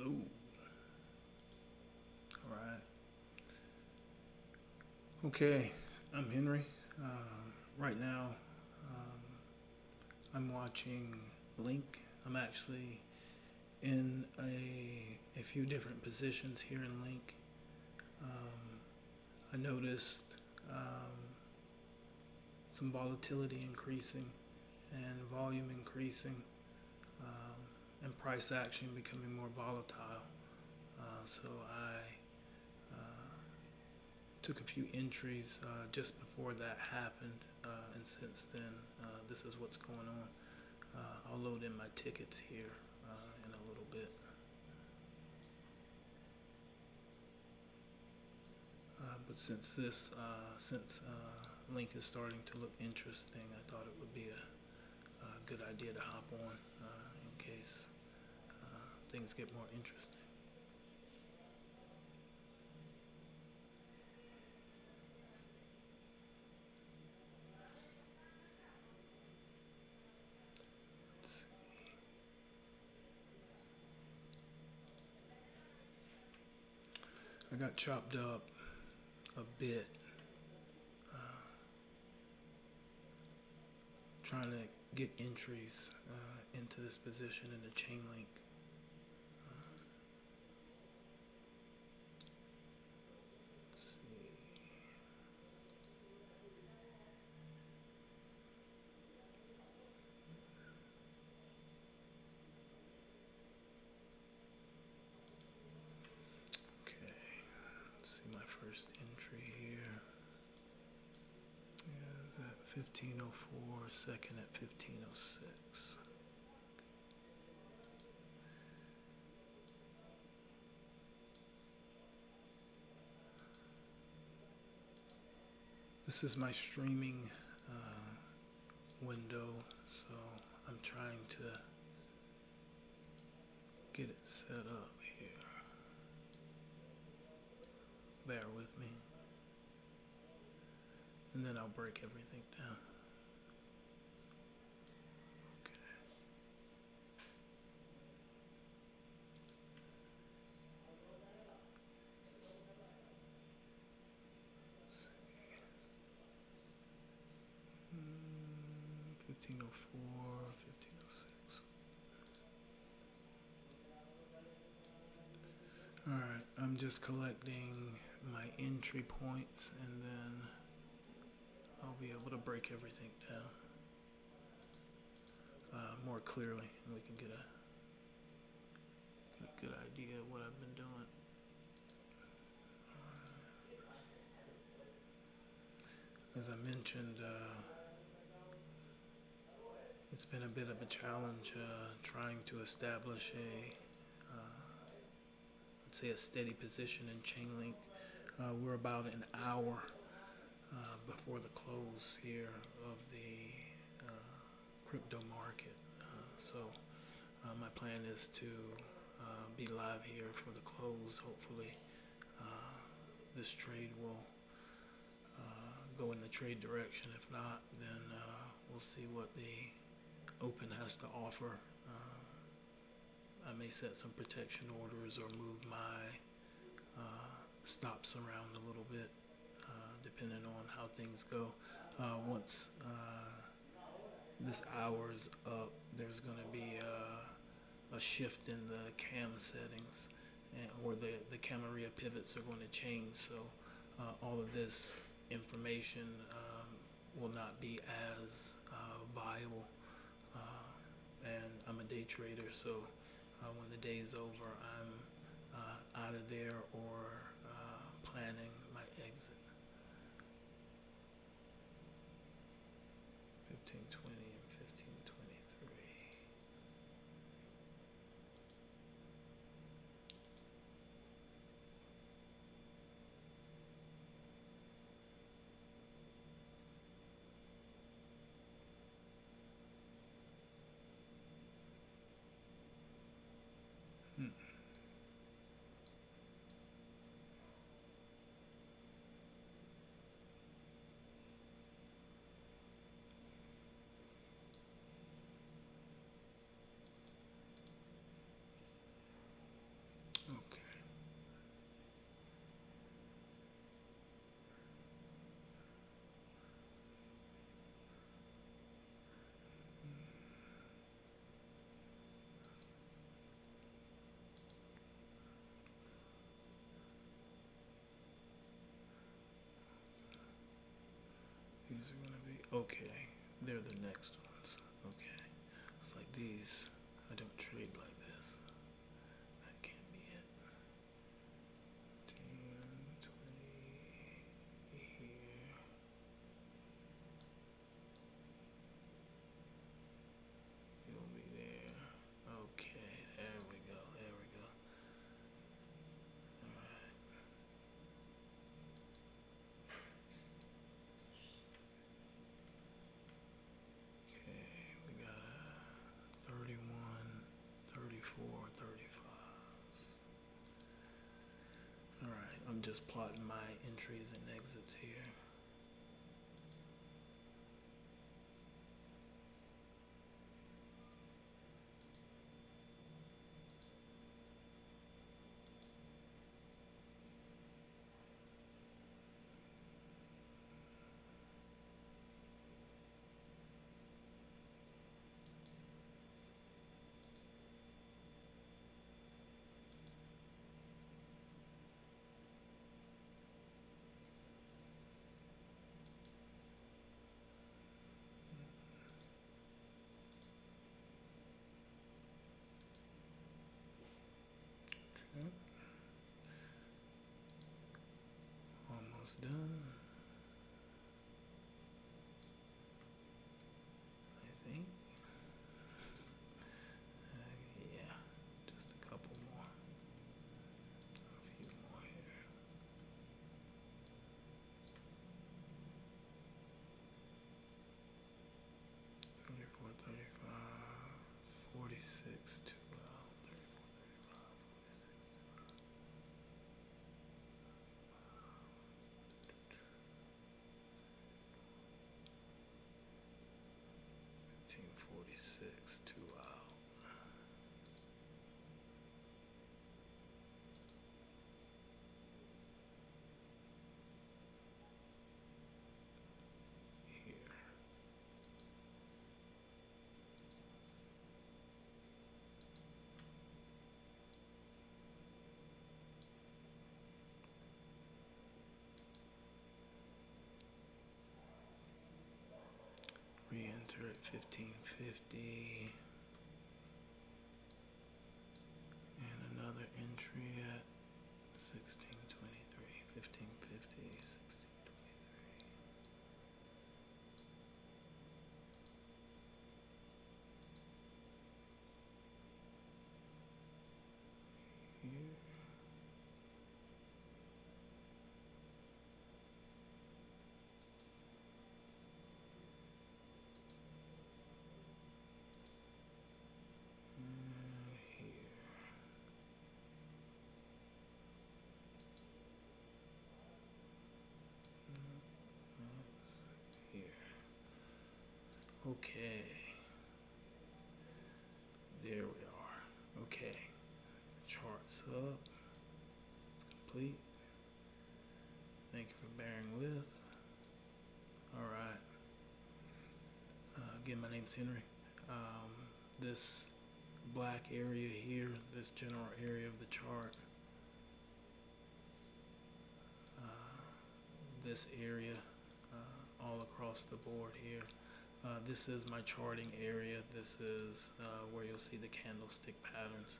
Hello. All right. Okay, I'm Henry. Right now, um, I'm watching Link. I'm actually in a few different positions here in Link. I noticed um, some volatility increasing and volume increasing, and price action becoming more volatile. So I took a few entries just before that happened, and since then, this is what's going on. I'll load in my tickets here in a little bit. But since Link is starting to look interesting, I thought it would be a good idea to hop on in case things get more interesting. Let's see. I got chopped up a bit trying to get entries into this position in the Chainlink. Let's see. Okay, let's see my first entry here. Is at 1504, second at 1506. This is my streaming window, so I'm trying to get it set up here. Bear with me. And then I'll break everything down. Okay. Let's see. 1504, 1506. Alright, I'm just collecting my entry points and then I'll be able to break everything down more clearly, and we can get a good idea of what I've been doing. As I mentioned, it's been a bit of a challenge trying to establish let's say a steady position in Chainlink. We're about an hour before the close here of the crypto market. So my plan is to be live here for the close. Hopefully this trade will go in the trade direction. If not, then we'll see what the open has to offer. I may set some protection orders or move my stops around a little bit depending on how things go. Once this hour's up, there's going to be a shift in the cam settings, or the Camarilla pivots are going to change. So all of this information will not be as viable. And I'm a day trader, so when the day is over, I'm out of there or planning my exit. 1520 and 1523. these are gonna be okay. They're the next ones. Okay. It's like these. I don't trade like this. That can't be it. 10, 20 here. You'll be there. Okay, there we go. There we go. All right. Okay, we got a 31, 34, 35. All right, I'm just plotting my entries and exits here. Okay. Almost done. I think. Yeah, just a couple more. A few more here. 34, 35, 46, 2 out. 34, 35, 46, 2 out. Here. Re-enter at 1550. And another entry at 1623. 1550, 1623. Here. And here. That's here. Okay. There we are. Okay. Charts up. It's complete. Thank you for bearing with. All right. Again, my name's Henry. This black area here, this general area of the chart, this area all across the board here. This is my charting area. This is where you'll see the candlestick patterns.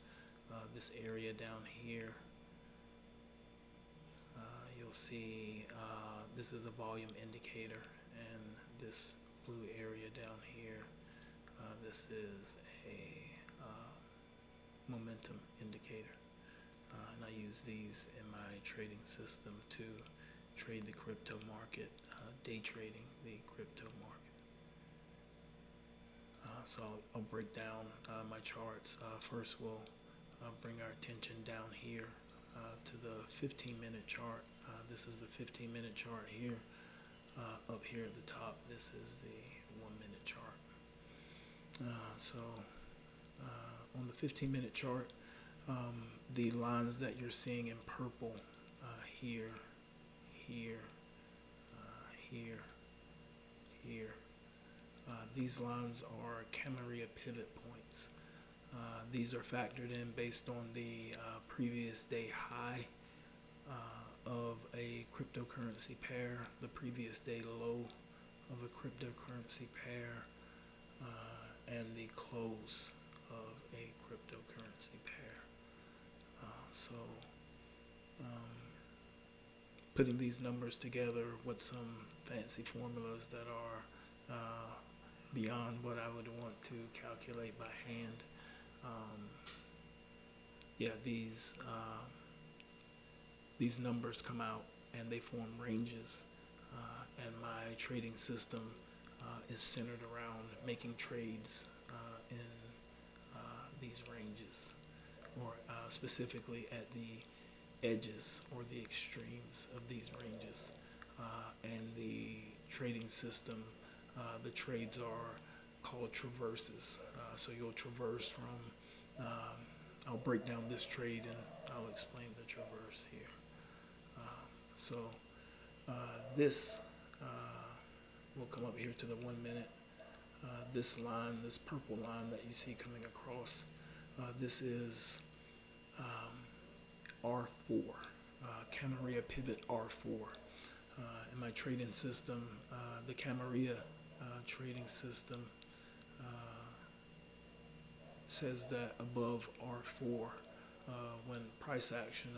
This area down here, you'll see this is a volume indicator, and this blue area down here, this is a momentum indicator. And I use these in my trading system to trade the crypto market, day trading the crypto market. So I'll break down my charts. First, we'll bring our attention down here to the 15-minute chart. This is the 15-minute chart here. Up here at the top, this is the 1-minute chart. On the 15-minute chart, the lines that you're seeing in purple here, here, here, here, these lines are Camarilla pivot points. These are factored in based on the previous day high of a cryptocurrency pair, the previous day low of a cryptocurrency pair and the close of a cryptocurrency pair. So putting these numbers together with some fancy formulas that are beyond what I would want to calculate by hand. Yeah, these numbers come out and they form ranges, and my trading system is centered around making trades in these ranges, or specifically at the edges or the extremes of these ranges. And the trading system, the trades are called traverses. So you'll traverse from, I'll break down this trade and I'll explain the traverse here. So this will come up here to the 1 minute. This line, this purple line that you see coming across, this is R4, Camarilla pivot R4. In my trading system, the Camarilla trading system says that above R4, when price action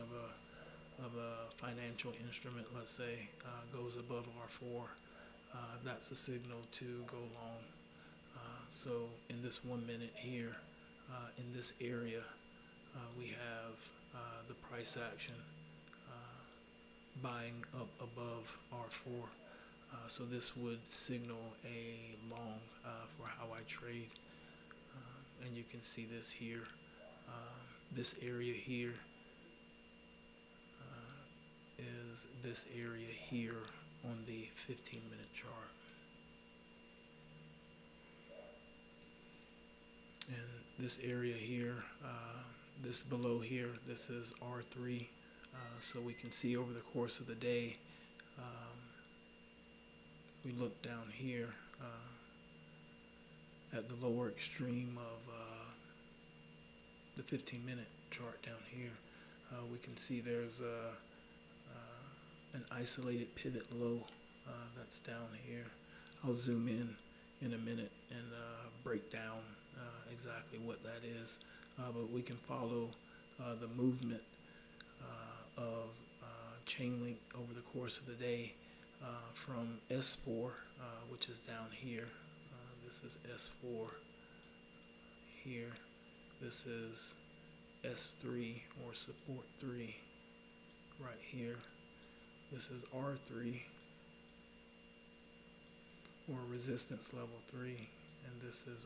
of a financial instrument, let's say, goes above R4, that's a signal to go long. So in this 1 minute here, in this area, we have the price action buying up above R4. So this would signal a long for how I trade. And you can see this here. This area here is this area here on the 15-minute chart. And this area here, this below here, this is R3. So we can see over the course of the day, we look down here at the lower extreme of the 15-minute chart down here. We can see there's an isolated pivot low that's down here. I'll zoom in a minute and break down exactly what that is. But we can follow the movement of Chainlink over the course of the day from S4, which is down here. This is S4 here. This is S3 or support 3 right here. This is R3 or resistance level 3, and this is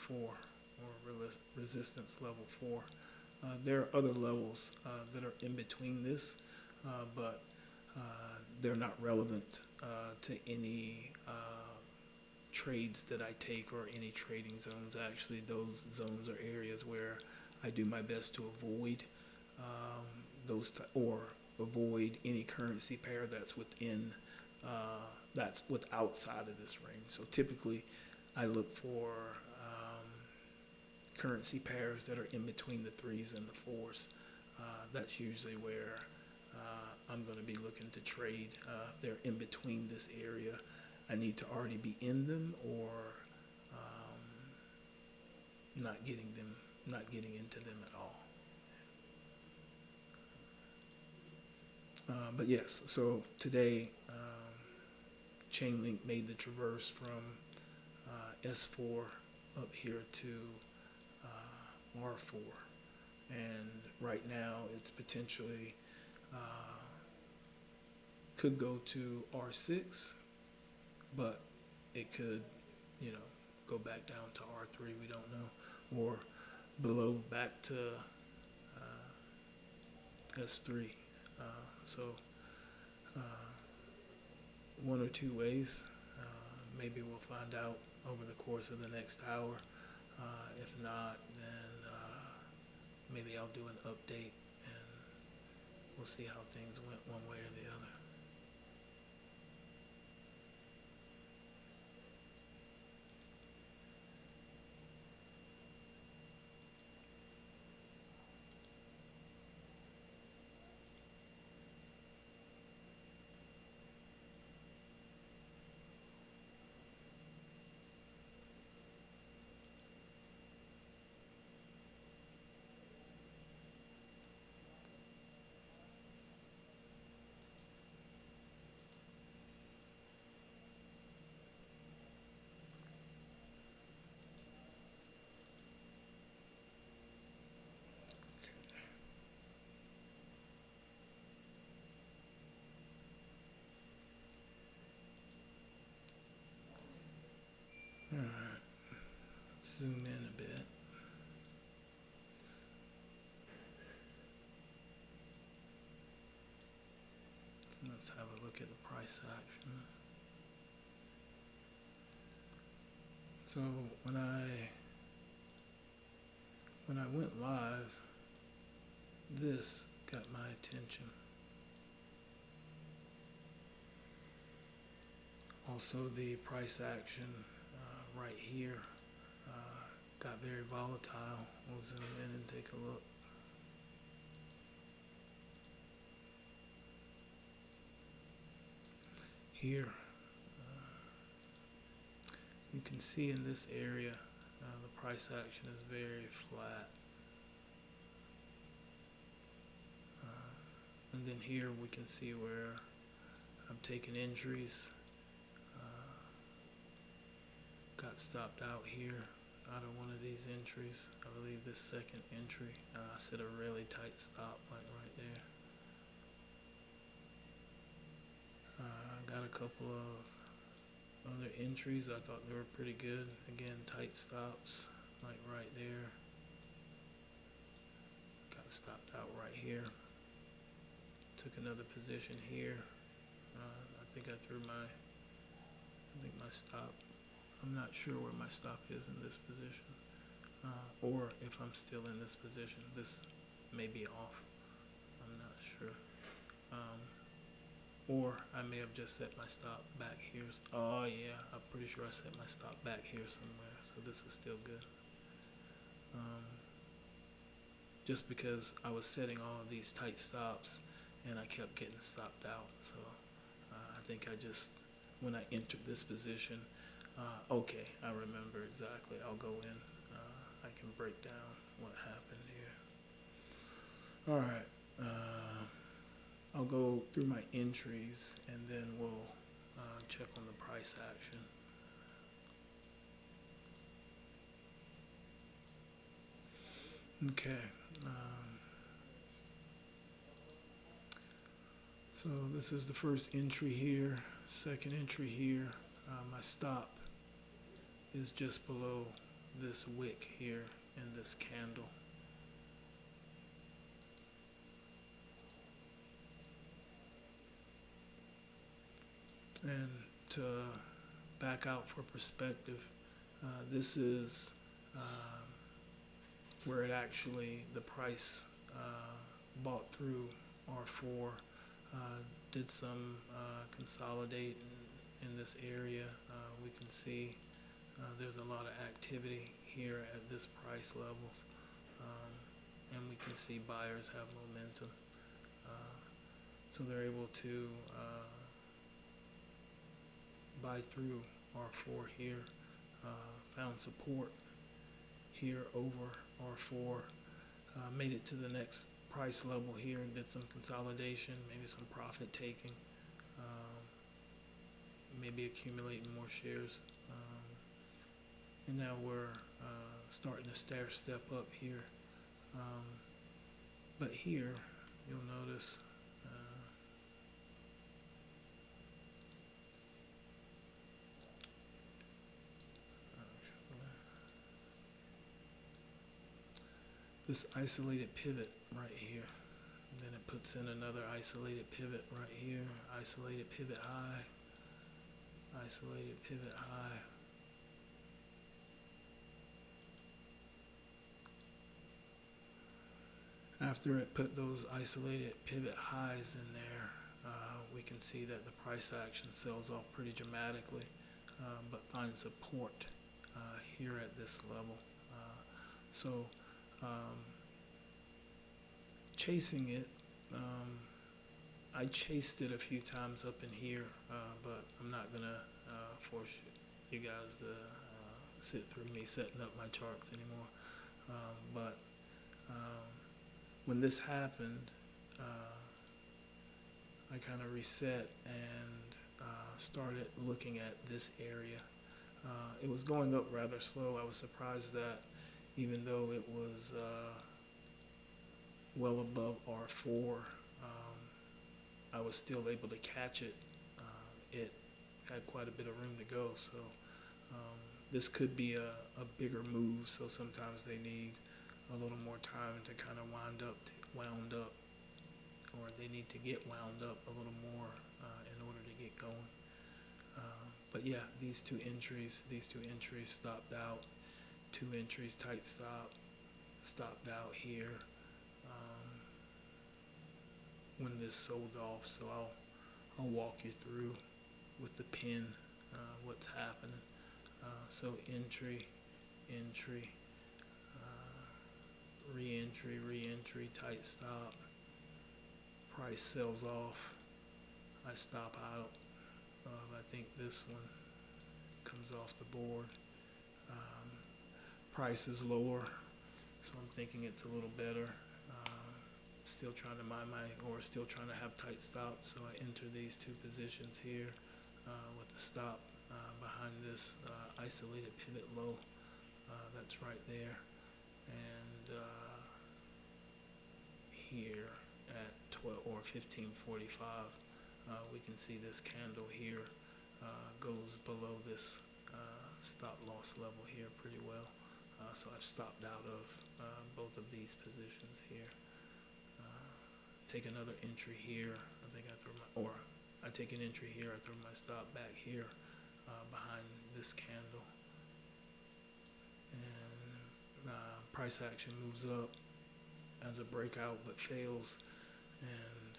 R4 or resistance level 4. There are other levels that are in between this, but they're not relevant to any trades that I take or any trading zones. Actually, those zones are areas where I do my best to avoid or avoid any currency pair that's within that's outside of this range. So typically, I look for currency pairs that are in between the 3s and the 4s. That's usually where I'm going to be looking to trade. If they're in between this area, I need to already be in them or not getting into them at all. But yes, so today Chainlink made the traverse from S4 up here to R4, and right now it's potentially could go to R6, but it could, go back down to R3. We don't know, or below back to S3. So one or two ways. Maybe we'll find out over the course of the next hour. If not, then maybe I'll do an update and we'll see how things went one way or the other. zoom in a bit. Let's have a look at the price action. So when I went live, this got my attention. Also, the price action right here got very volatile. We'll zoom in and take a look. Here, you can see in this area, the price action is very flat. And then here we can see where I'm taking entries. Got stopped out here out of one of these entries. I believe this second entry. I set a really tight stop like right there. Got a couple of other entries. I thought they were pretty good. Again, tight stops like right there. Got stopped out right here. Took another position here. I think I threw my stop. I'm not sure where my stop is in this position, or if I'm still in this position. This may be off. I'm not sure. Or I may have just set my stop back here. Oh yeah, I'm pretty sure I set my stop back here somewhere. So this is still good. Just because I was setting all of these tight stops and I kept getting stopped out. So I think I just, when I entered this position, okay, I remember exactly. I'll go in. I can break down what happened here. All right. I'll go through my entries and then we'll check on the price action. Okay. So this is the first entry here, second entry here. My stop is just below this wick here in this candle. And to back out for perspective, this is where it actually, the price bought through R4, did some consolidating in this area. We can see there's a lot of activity here at this price levels, and we can see buyers have momentum, so they're able to buy through R4 here, found support here over R4, made it to the next price level here and did some consolidation, maybe some profit taking, maybe accumulating more shares, and now we're starting to step up here, but here you'll notice this isolated pivot right here. And then it puts in another isolated pivot right here. Isolated pivot high. Isolated pivot high. After it put those isolated pivot highs in there, we can see that the price action sells off pretty dramatically, but finds support here at this level. Chasing it, I chased it a few times up in here, but I'm not gonna force you guys to sit through me setting up my charts anymore. But when this happened, I kind of reset and started looking at this area. It was going up rather slow. I was surprised that even though it was well above R4, I was still able to catch it. It had quite a bit of room to go, so this could be a bigger move, so sometimes they need a little more time to kind of wound up, or they need to get wound up a little more in order to get going. But yeah, these two entries stopped out. 2 entries, tight stop, stopped out here when this sold off. So I'll walk you through with the pin what's happening. So entry, re-entry, tight stop. Price sells off. I stop out. I think this one comes off the board. Price is lower, so I'm thinking it's a little better. Still trying to still trying to have tight stops, so I enter these 2 positions here with the stop behind this isolated pivot low. That's right there, and here at 12 or 15:45, we can see this candle here goes below this stop loss level here pretty well. So I've stopped out of both of these positions here. Take another entry here. I think I take an entry here. I throw my stop back here behind this candle, and price action moves up as a breakout but fails, and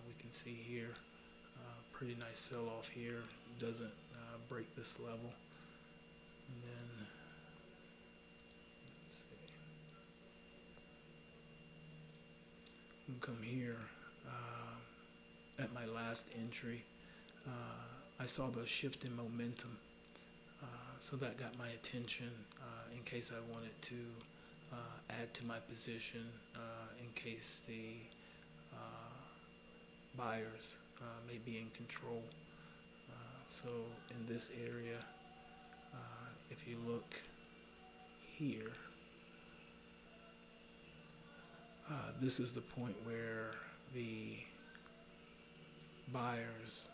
we can see here pretty nice sell off here. Doesn't break this level, and then let's see, we'll come here at my last entry. I saw the shift in momentum, so that got my attention in case I wanted to add to my position in case the buyers may be in control. So in this area, if you look here, this is the point where the buyers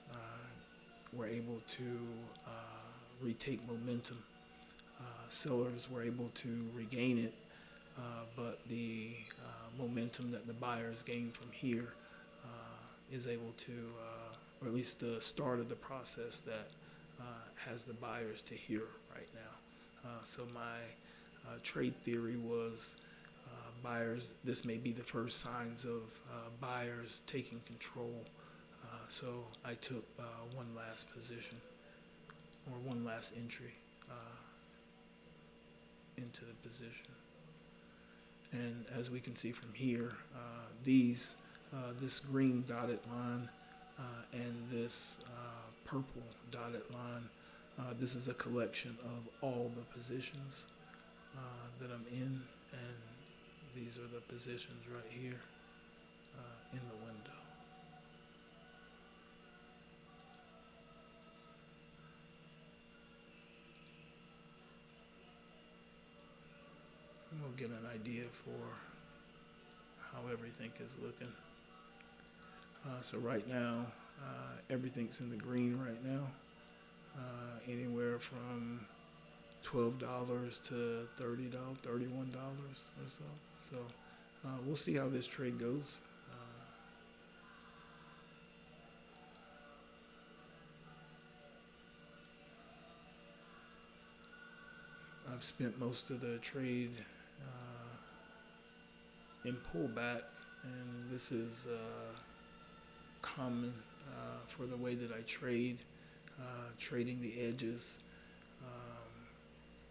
were able to retake momentum. Sellers were able to regain it, but the momentum that the buyers gain from here is able to, or at least the start of the process that has the buyers to here right now. So my trade theory was buyers, this may be the first signs of buyers taking control. So I took one last position, or one last entry into the position. And as we can see from here, this green dotted line and this purple dotted line, this is a collection of all the positions that I'm in, and these are the positions right here in the window. And we'll get an idea for how everything is looking. So right now, everything's in the green right now, anywhere from $12 to $30, $31 or so. So we'll see how this trade goes. I've spent most of the trade in pullback, and this is common for the way that I trade, trading the edges,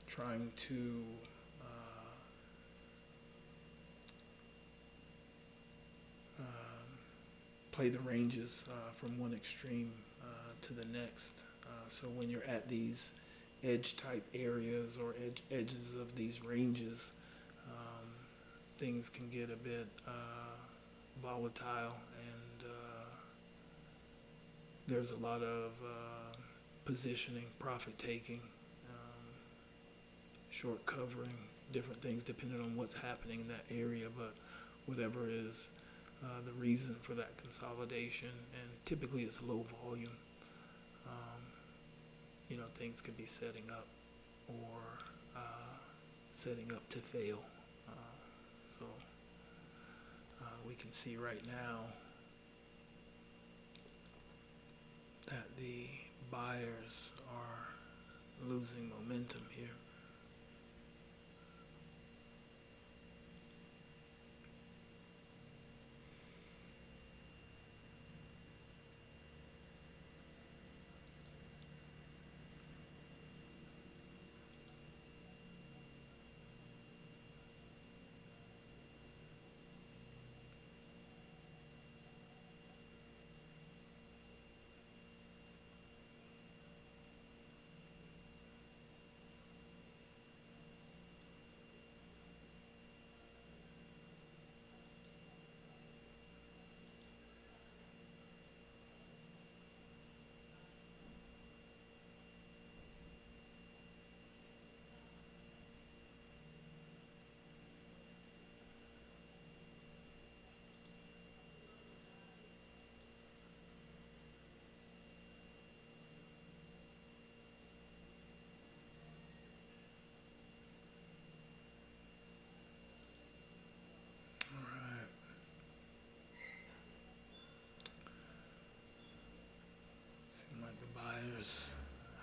trying to play the ranges from one extreme to the next. So when you're at these edge type areas or edges of these ranges, things can get a bit volatile, and there's a lot of positioning, profit taking, short covering, different things depending on what's happening in that area, but whatever is the reason for that consolidation, and typically it's low volume, things could be setting up or setting up to fail. So we can see right now that the buyers are losing momentum here. Seem like the buyers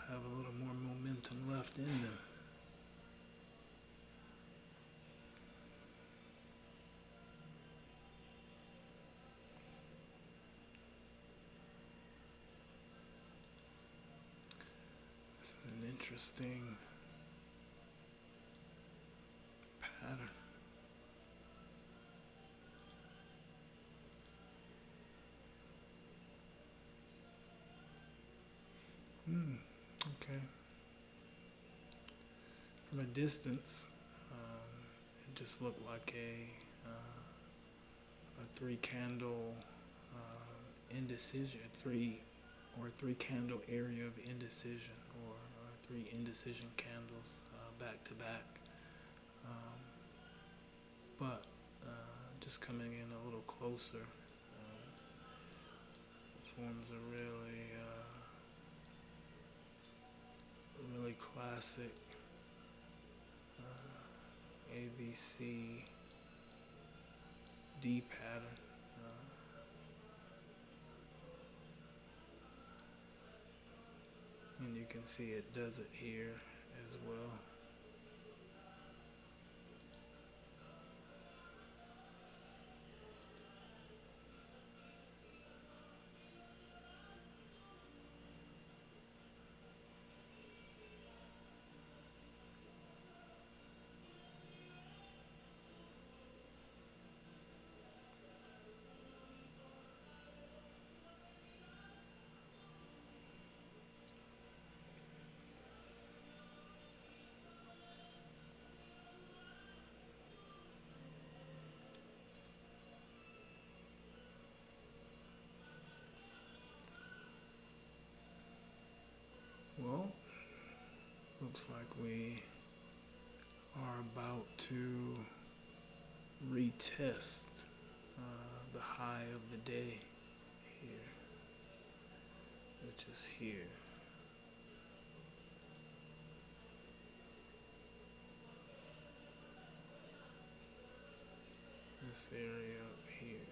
have a little more momentum left in them. This is an interesting pattern. Okay. From a distance, it just looked like a three candle indecision, three candle area of indecision, or three indecision candles back to back. But just coming in a little closer, forms a really classic ABC D pattern. And you can see it does it here as well. Well, looks like we are about to retest the high of the day here, which is here. This area up here.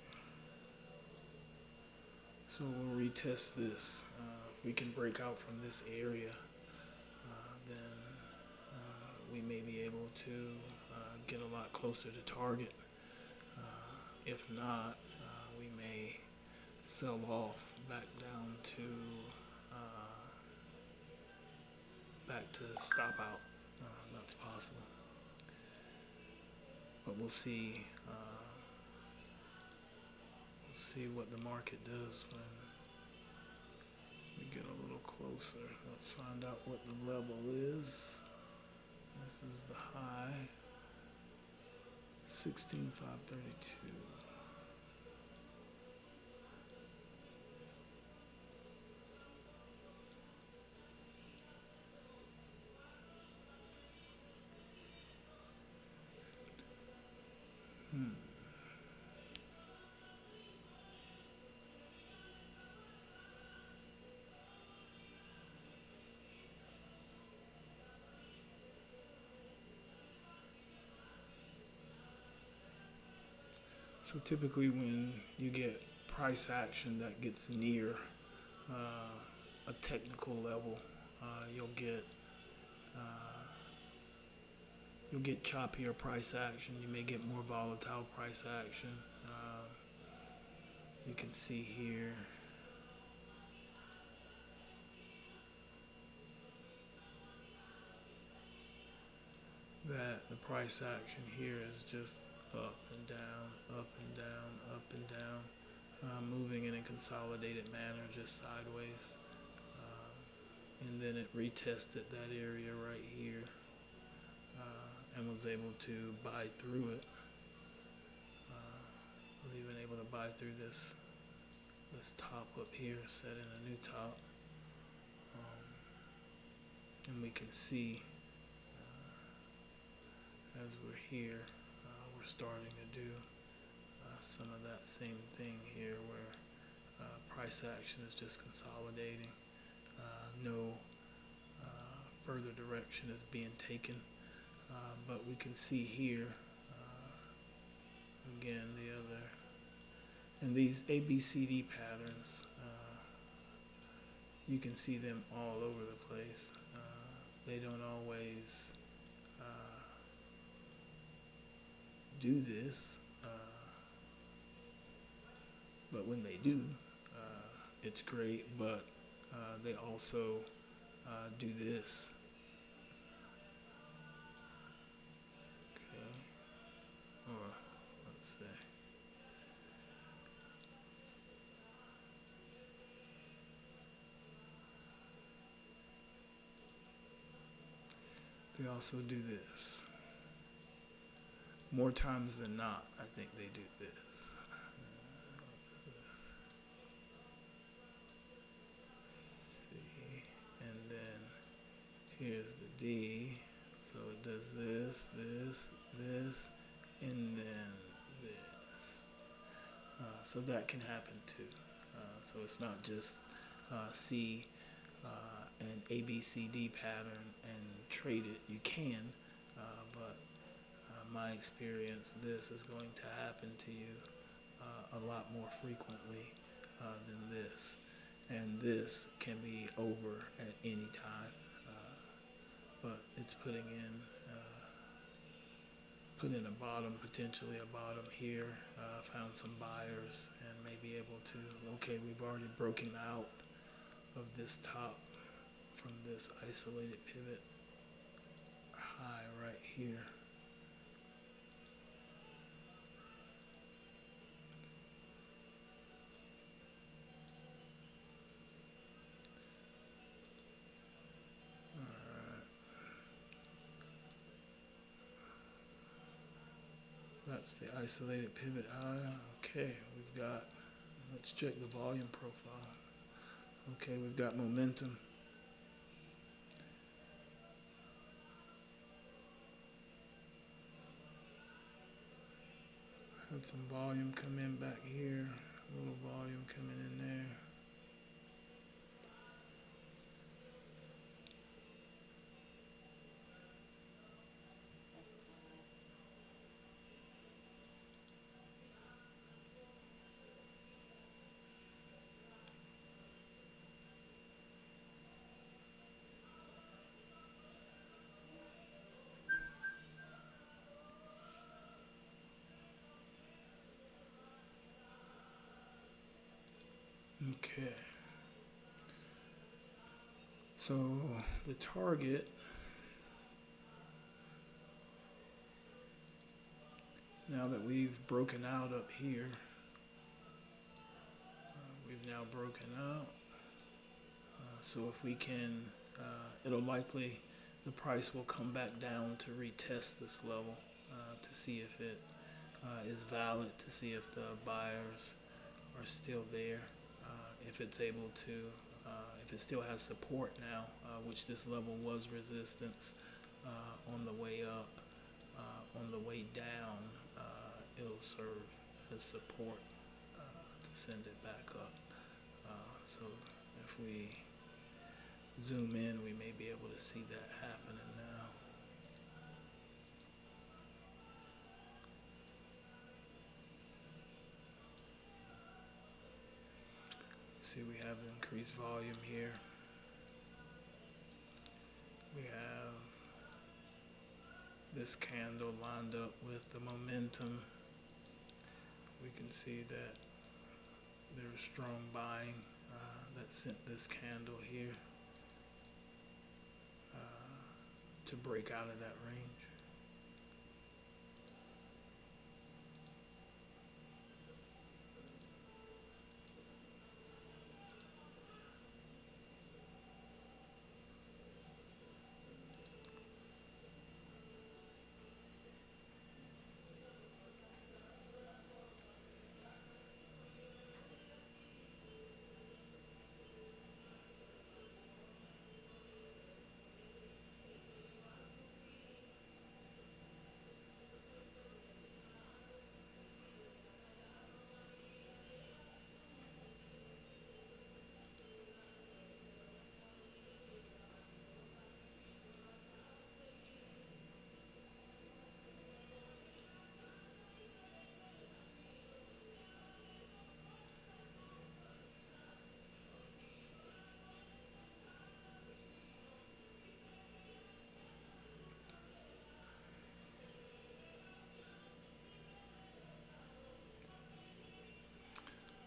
So we'll retest this. If we can break out from this area, then we may be able to get a lot closer to target. If not, we may sell off back down to stop out. That's possible. But we'll see. We'll see what the market does when we get a little closer. Let's find out what the level is. This is the high, 16,532. So typically when you get price action that gets near a technical level, you'll get choppier price action. You may get more volatile price action. You can see here that the price action here is just up and down, up and down, up and down, moving in a consolidated manner, just sideways. And then it retested that area right here and was able to buy through it. Was even able to buy through this top up here, set in a new top. And we can see as we're here, we're starting to do some of that same thing here where price action is just consolidating. No further direction is being taken, but we can see here again the other, and these ABCD patterns, you can see them all over the place. They don't always do this, but when they do, it's great. But they also do this. Okay, or let's say they also do this. More times than not, I think they do this. See, and then here's the D. So it does this, this, this, and then this. So that can happen too. So it's not just see an ABCD pattern and trade it. You can, but my experience, this is going to happen to you a lot more frequently than this. And this can be over at any time. But it's put in a bottom, potentially a bottom here, found some buyers and may be able to, okay, we've already broken out of this top from this isolated pivot high right here. That's the isolated pivot high. Okay, we've got, let's check the volume profile. Okay, we've got momentum. Had some volume come in back here, a little volume coming in there. Okay, so the target, now that we've broken out up here, we've now broken out, so if we can, it'll likely, the price will come back down to retest this level to see if it is valid, to see if the buyers are still there. If it's able to, if it still has support now, which this level was resistance on the way up, on the way down, it'll serve as support to send it back up. So if we zoom in, we may be able to see that happening now. see we have increased volume here. We have this candle lined up with the momentum. We can see that there was strong buying that sent this candle here to break out of that range.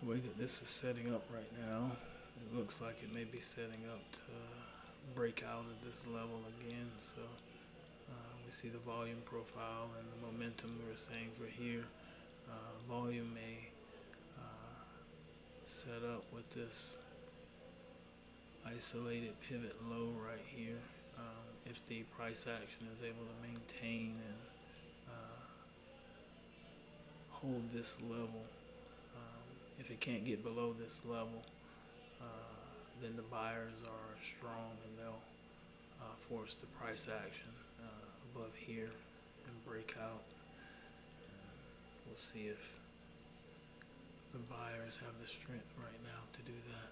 The way that this is setting up right now, it looks like it may be setting up to break out of this level again. So we see the volume profile and the momentum we were saying for here. Volume may set up with this isolated pivot low right here. If the price action is able to maintain and hold this level, if it can't get below this level, then the buyers are strong and they'll force the price action above here and break out. And we'll see if the buyers have the strength right now to do that.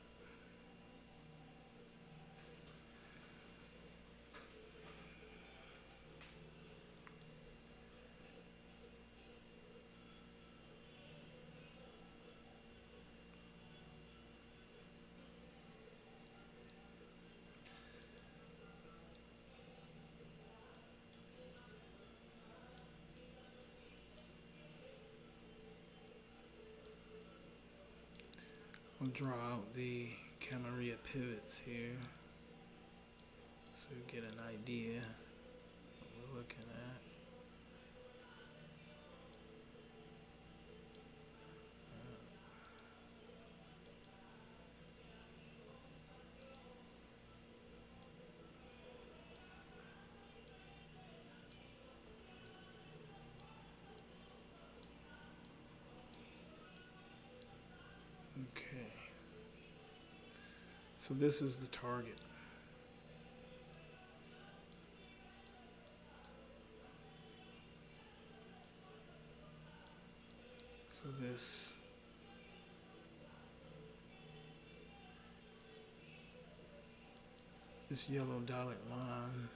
I'll draw out the Camarilla pivots here so you get an idea what we're looking at. Okay, so this is the target. So this yellow dotted line,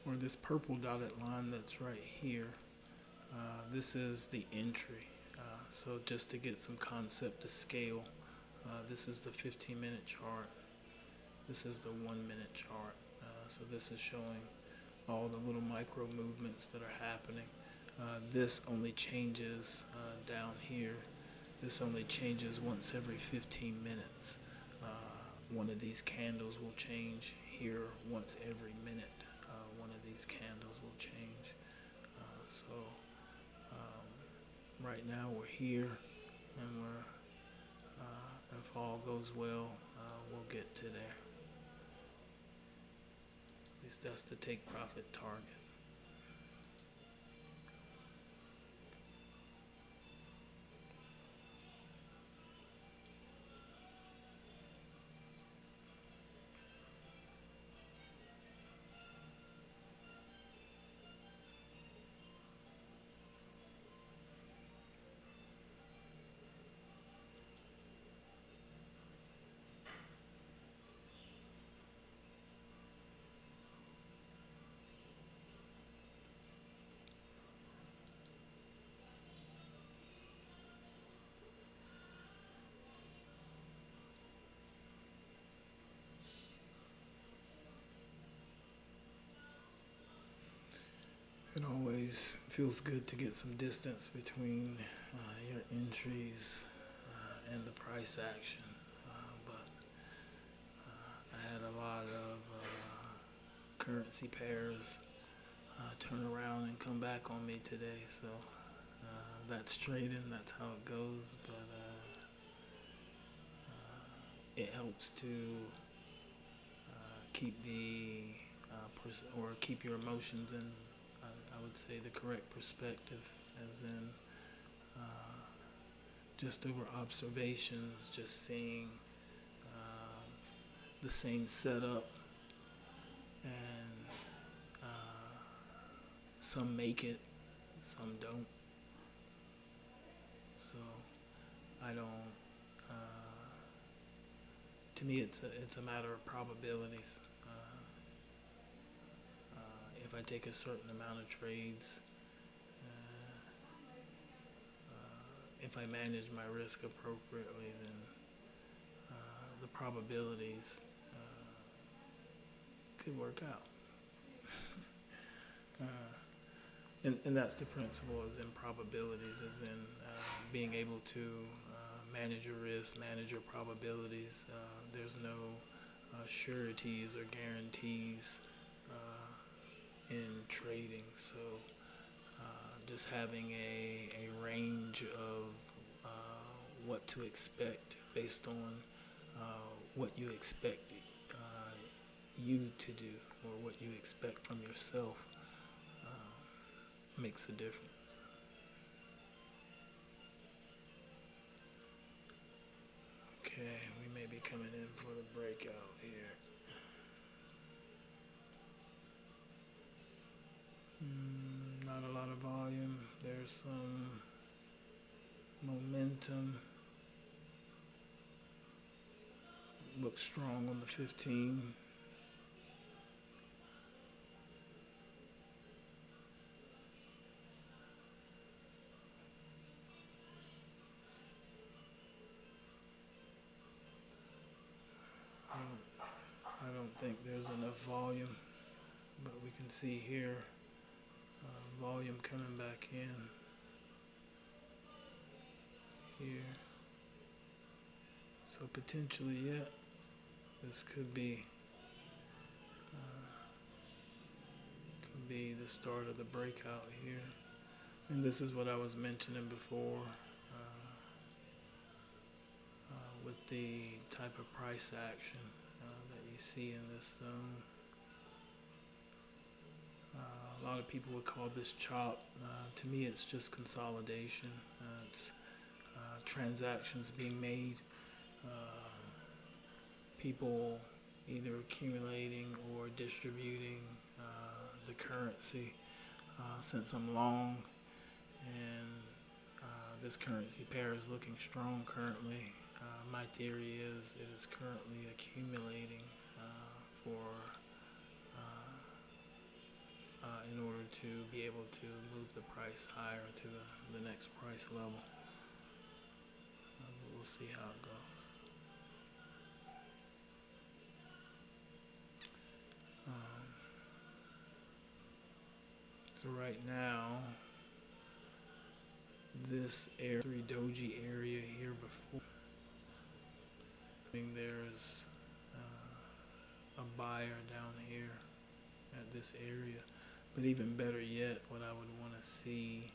or this purple dotted line that's right here, this is the entry. So just to get some concept to scale, this is the 15-minute chart. This is the 1-minute chart. So this is showing all the little micro movements that are happening. This only changes down here. This only changes once every 15 minutes. One of these candles will change here once every minute. One of these candles will change. Right now we're here, and if all goes well, we'll get to there. At least that's the take profit target. always feels good to get some distance between your entries and the price action. But I had a lot of currency pairs turn around and come back on me today. So that's trading. That's how it goes. But it helps to keep the keep your emotions in, I would say, the correct perspective, as in just over observations, just seeing the same setup, and some make it, some don't. So I don't. To me, it's a matter of probabilities. If I take a certain amount of trades, if I manage my risk appropriately, then the probabilities could work out. And that's the principle, is in probabilities, is in being able to manage your risk, manage your probabilities. There's no sureties or guarantees in trading. So just having a range of what to expect based on what you expect you to do, or what you expect from yourself, makes a difference. Okay, we may be coming in for the breakout here. Not a lot of volume. There's some momentum. Looks strong on the 15. I don't think there's enough volume, but we can see here volume coming back in here. So potentially, yeah, this could be the start of the breakout here. And this is what I was mentioning before with the type of price action that you see in this zone. A lot of people would call this chop. To me, it's just consolidation. It's transactions being made, people either accumulating or distributing the currency. Since I'm long, and this currency pair is looking strong currently, my theory is it is currently accumulating for in order to be able to move the price higher to the next price level. We'll see how it goes. So right now, this area, 3 doji area here before, there's a buyer down here at this area. But even better yet, what I would want to see